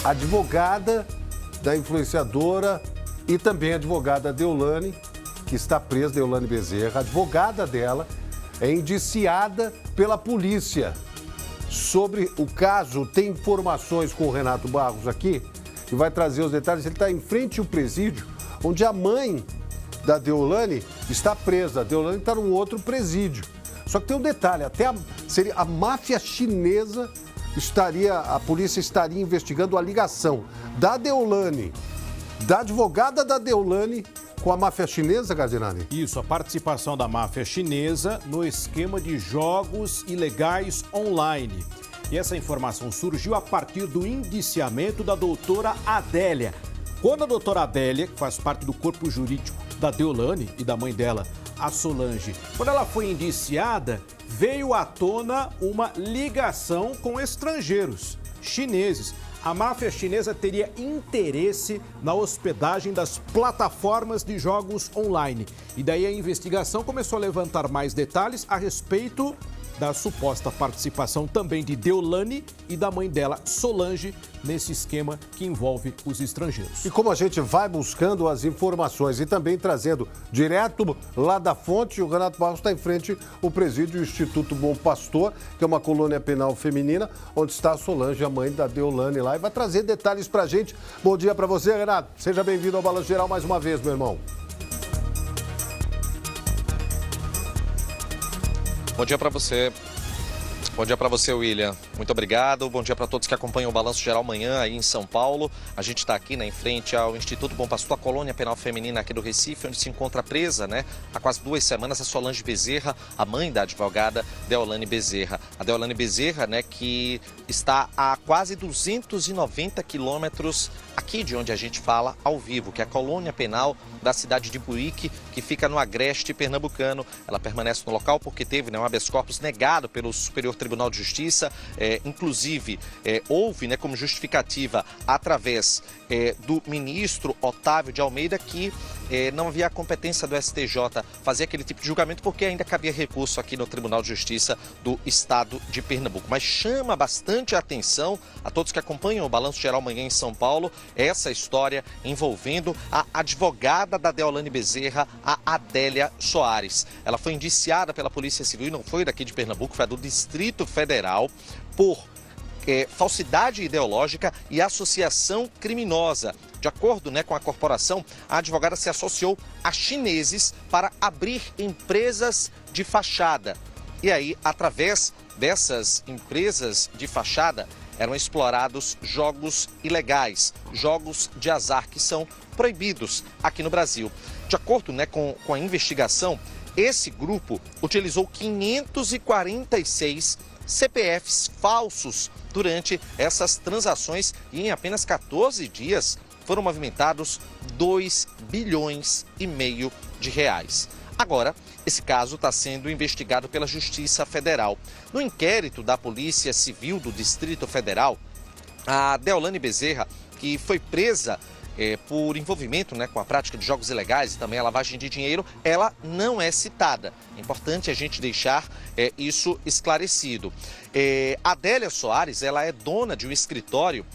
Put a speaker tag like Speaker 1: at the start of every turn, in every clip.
Speaker 1: advogada da influenciadora e também advogada Deolane, que está presa, Deolane Bezerra. A advogada dela é indiciada pela polícia. Sobre o caso, tem informações com o Renato Barros aqui, que vai trazer os detalhes. Ele está em frente ao presídio, onde a mãe da Deolane está presa. A Deolane está num outro presídio. Só que tem um detalhe, seria a máfia chinesa a polícia estaria investigando a ligação da Deolane, da advogada da Deolane, com a máfia chinesa, Gardinani?
Speaker 2: Isso, a participação da máfia chinesa no esquema de jogos ilegais online. E essa informação surgiu a partir do indiciamento da doutora Adélia. Quando a doutora Adélia, que faz parte do corpo jurídico da Deolane e da mãe dela, a Solange, quando ela foi indiciada, veio à tona uma ligação com estrangeiros chineses. A máfia chinesa teria interesse na hospedagem das plataformas de jogos online. E daí a investigação começou a levantar mais detalhes a respeito da suposta participação também de Deolane e da mãe dela, Solange, nesse esquema que envolve os estrangeiros.
Speaker 1: E como a gente vai buscando as informações e também trazendo direto lá da fonte, o Renato Barros está em frente ao presídio Instituto Bom Pastor, que é uma colônia penal feminina, onde está a Solange, a mãe da Deolane lá, e vai trazer detalhes pra gente. Bom dia para você, Renato. Seja bem-vindo ao Balanço Geral mais uma vez, meu irmão.
Speaker 3: Bom dia para você. Bom dia para você, William. Muito obrigado. Bom dia para todos que acompanham o Balanço Geral amanhã aí em São Paulo. A gente está aqui, em frente ao Instituto Bom Pastor, a colônia penal feminina aqui do Recife, onde se encontra presa, há quase 2 semanas, a Solange Bezerra, a mãe da advogada Deolane Bezerra. A Deolane Bezerra, que está a quase 290 quilômetros aqui de onde a gente fala ao vivo, que é a colônia penal da cidade de Buíque, que fica no agreste pernambucano. Ela permanece no local porque teve um habeas corpus negado pelo Superior Tribunal de Justiça. Inclusive, houve como justificativa através do ministro Otávio de Almeida que não havia a competência do STJ fazer aquele tipo de julgamento porque ainda cabia recurso aqui no Tribunal de Justiça do Estado de Pernambuco. Mas chama bastante a atenção a todos que acompanham o Balanço Geral amanhã em São Paulo essa história envolvendo a advogada da Deolane Bezerra, a Adélia Soares. Ela foi indiciada pela Polícia Civil e não foi daqui de Pernambuco, foi do Distrito Federal por falsidade ideológica e associação criminosa. De acordo com a corporação, a advogada se associou a chineses para abrir empresas de fachada. E aí, através dessas empresas de fachada, eram explorados jogos ilegais, jogos de azar que são proibidos aqui no Brasil. De acordo com a investigação, esse grupo utilizou 546 CPFs falsos durante essas transações e em apenas 14 dias foram movimentados 2,5 bilhões de reais. Agora, esse caso está sendo investigado pela Justiça Federal. No inquérito da Polícia Civil do Distrito Federal, a Deolane Bezerra, que foi presa por envolvimento com a prática de jogos ilegais e também a lavagem de dinheiro, ela não é citada. É importante a gente deixar isso esclarecido. A Adélia Soares, ela é dona de um escritório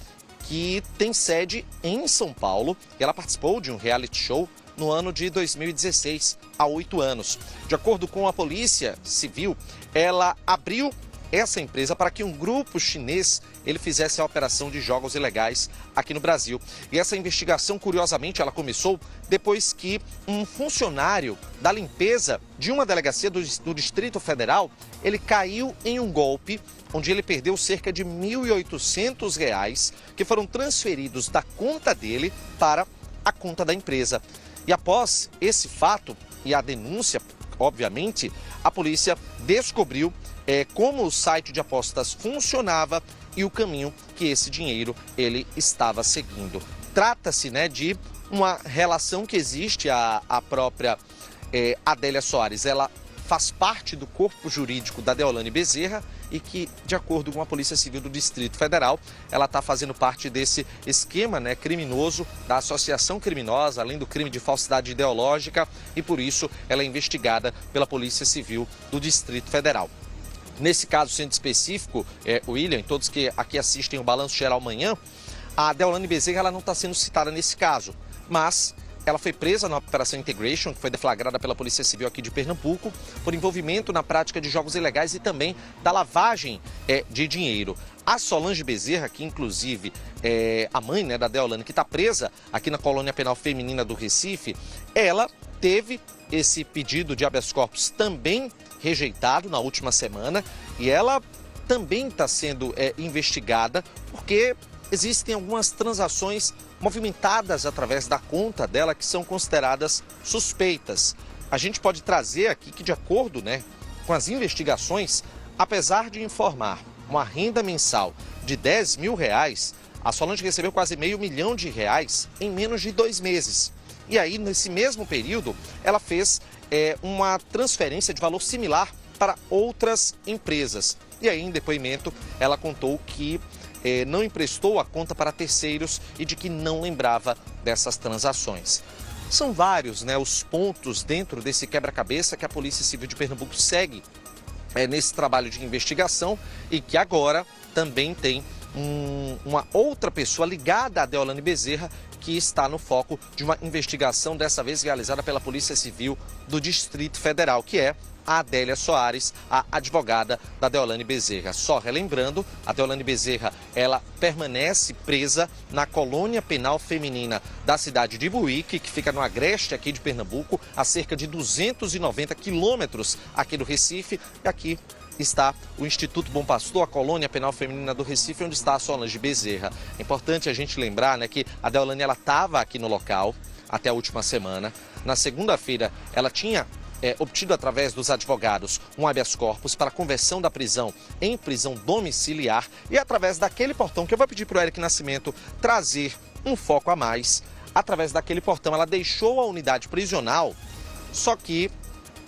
Speaker 3: que tem sede em São Paulo e ela participou de um reality show no ano de 2016, há 8 anos. De acordo com a Polícia Civil, ela abriu essa empresa para que um grupo chinês ele fizesse a operação de jogos ilegais aqui no Brasil. E essa investigação, curiosamente, ela começou depois que um funcionário da limpeza de uma delegacia do Distrito Federal, ele caiu em um golpe onde ele perdeu cerca de R$ 1.800 que foram transferidos da conta dele para a conta da empresa. E após esse fato e a denúncia, obviamente, a polícia descobriu como o site de apostas funcionava e o caminho que esse dinheiro ele estava seguindo. Trata-se de uma relação que existe a própria Adélia Soares. Ela faz parte do corpo jurídico da Deolane Bezerra e que, de acordo com a Polícia Civil do Distrito Federal, ela está fazendo parte desse esquema criminoso, da associação criminosa, além do crime de falsidade ideológica, e por isso ela é investigada pela Polícia Civil do Distrito Federal. Nesse caso, sendo específico, William, e todos que aqui assistem o Balanço Geral amanhã, A Deolane Bezerra ela não está sendo citada nesse caso, mas ela foi presa na Operação Integration, que foi deflagrada pela Polícia Civil aqui de Pernambuco, por envolvimento na prática de jogos ilegais e também da lavagem de dinheiro. A Solange Bezerra, que inclusive é a mãe, né, da Deolane, que está presa aqui na Colônia Penal Feminina do Recife, ela teve esse pedido de habeas corpus também rejeitado na última semana e ela também está sendo investigada porque existem algumas transações movimentadas através da conta dela que são consideradas suspeitas. A gente pode trazer aqui que, de acordo, né, com as investigações, apesar de informar uma renda mensal de R$10 mil, a Solange recebeu quase R$500 mil em menos de 2 meses. E aí, nesse mesmo período, ela fez uma transferência de valor similar para outras empresas. E aí, em depoimento, ela contou que não emprestou a conta para terceiros e de que não lembrava dessas transações. São vários, né, os pontos dentro desse quebra-cabeça que a Polícia Civil de Pernambuco segue nesse trabalho de investigação e que agora também tem uma outra pessoa ligada à Deolane Bezerra que está no foco de uma investigação, dessa vez realizada pela Polícia Civil do Distrito Federal, que é a Adélia Soares, a advogada da Deolane Bezerra. Só relembrando, a Deolane Bezerra, ela permanece presa na Colônia Penal Feminina da cidade de Ibuíque, que fica no agreste aqui de Pernambuco, a cerca de 290 quilômetros aqui do Recife. E aqui está o Instituto Bom Pastor, a Colônia Penal Feminina do Recife, onde está a Solange Bezerra. É importante a gente lembrar, né, que a Deolane estava aqui no local até a última semana. Na segunda-feira, ela tinha obtido através dos advogados um habeas corpus para conversão da prisão em prisão domiciliar e através daquele portão que eu vou pedir para o Eric Nascimento trazer um foco a mais. Através daquele portão ela deixou a unidade prisional, só que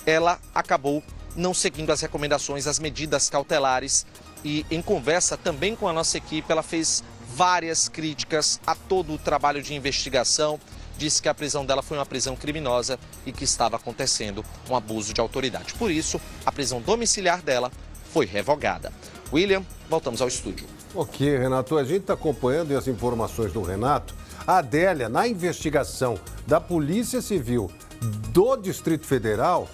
Speaker 3: ela acabou não seguindo as recomendações, as medidas cautelares e em conversa também com a nossa equipe ela fez várias críticas a todo o trabalho de investigação. Disse que a prisão dela foi uma prisão criminosa e que estava acontecendo um abuso de autoridade. Por isso, a prisão domiciliar dela foi revogada. William, voltamos ao estúdio.
Speaker 1: Ok, Renato, a gente está acompanhando as informações do Renato. A Adélia, na investigação da Polícia Civil do Distrito Federal,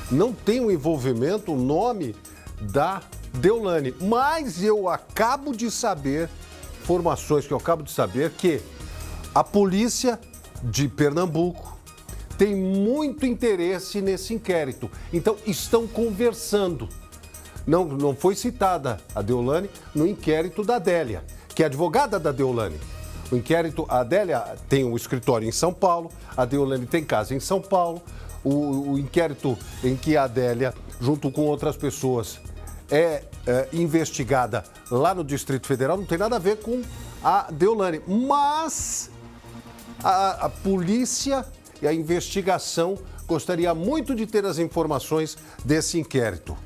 Speaker 1: não tem o envolvimento, o nome da Deolane. Mas eu acabo de saber, informações que eu acabo de saber, que a polícia de Pernambuco tem muito interesse nesse inquérito. Então, estão conversando. Não foi citada a Deolane no inquérito da Adélia, que é advogada da Deolane. O inquérito, a Adélia tem um escritório em São Paulo, a Deolane tem casa em São Paulo. O inquérito em que a Adélia, junto com outras pessoas, é investigada lá no Distrito Federal, não tem nada a ver com a Deolane. Mas a polícia e a investigação gostaria muito de ter as informações desse inquérito,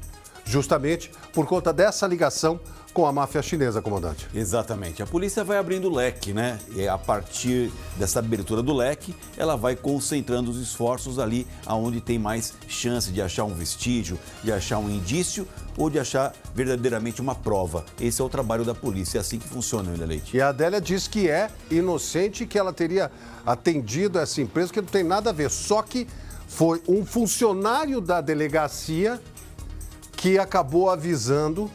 Speaker 1: justamente por conta dessa ligação com a máfia chinesa, comandante.
Speaker 4: Exatamente. A polícia vai abrindo o leque, né? E a partir dessa abertura do leque, ela vai concentrando os esforços ali aonde tem mais chance de achar um vestígio, de achar um indício ou de achar verdadeiramente uma prova. Esse é o trabalho da polícia, é assim que funciona, William Leite.
Speaker 1: E a Adélia diz que é inocente, que ela teria atendido essa empresa, que não tem nada a ver. Só que foi um funcionário da delegacia que acabou avisando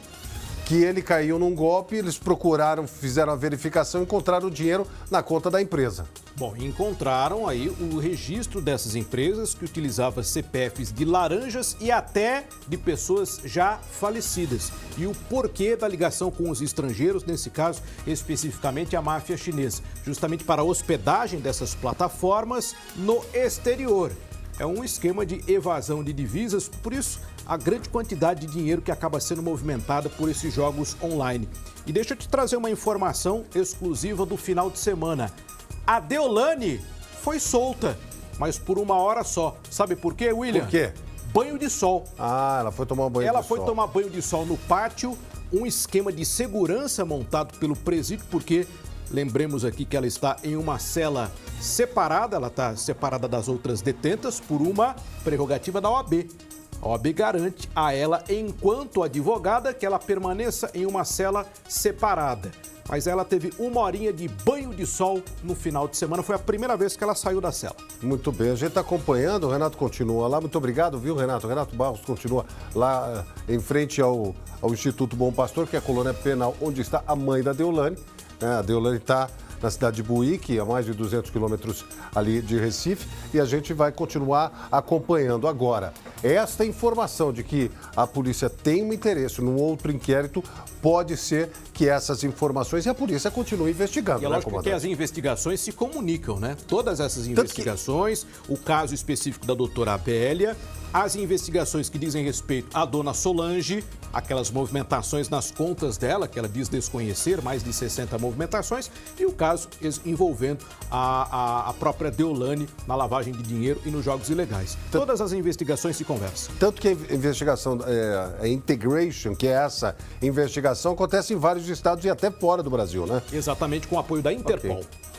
Speaker 1: que ele caiu num golpe, eles procuraram, fizeram a verificação e encontraram o dinheiro na conta da empresa.
Speaker 2: Bom, encontraram aí o registro dessas empresas que utilizavam CPFs de laranjas e até de pessoas já falecidas. E o porquê da ligação com os estrangeiros, nesse caso, especificamente a máfia chinesa, justamente para a hospedagem dessas plataformas no exterior. É um esquema de evasão de divisas, por isso a grande quantidade de dinheiro que acaba sendo movimentada por esses jogos online. E deixa eu te trazer uma informação exclusiva do final de semana. A Deolane foi solta, mas por 1 hora só. Sabe por quê, William?
Speaker 1: Por quê?
Speaker 2: Banho de sol.
Speaker 1: Ah, ela foi tomar um banho de sol.
Speaker 2: Ela foi tomar banho de sol no pátio, um esquema de segurança montado pelo presídio, porque lembremos aqui que ela está em uma cela separada, ela está separada das outras detentas por uma prerrogativa da OAB. A OAB garante a ela, enquanto advogada, que ela permaneça em uma cela separada. mas ela teve 1 horinha de banho de sol no final de semana. Foi a primeira vez que ela saiu da cela.
Speaker 1: Muito bem, a gente está acompanhando, o Renato continua lá. Muito obrigado, viu, Renato? Renato Barros continua lá em frente ao Instituto Bom Pastor, que é a colônia penal onde está a mãe da Deolane. A Deolane está na cidade de Buíque, a mais de 200 quilômetros ali de Recife, e a gente vai continuar acompanhando. Agora, esta informação de que a polícia tem um interesse num outro inquérito, pode ser que essas informações e a polícia continue investigando,
Speaker 2: E é
Speaker 1: né,
Speaker 2: lógico que
Speaker 1: comandante?
Speaker 2: as investigações se comunicam, né? Todas essas investigações, o caso específico da doutora Adélia, as investigações que dizem respeito à dona Solange, aquelas movimentações nas contas dela, que ela diz desconhecer, mais de 60 movimentações, e o caso envolvendo a própria Deolane na lavagem de dinheiro e nos jogos ilegais. Todas as investigações se conversam.
Speaker 1: Tanto que a investigação, a Integration, que é essa investigação, acontece em vários estados e até fora do Brasil, né?
Speaker 2: Exatamente com o apoio da Interpol.
Speaker 1: Ok.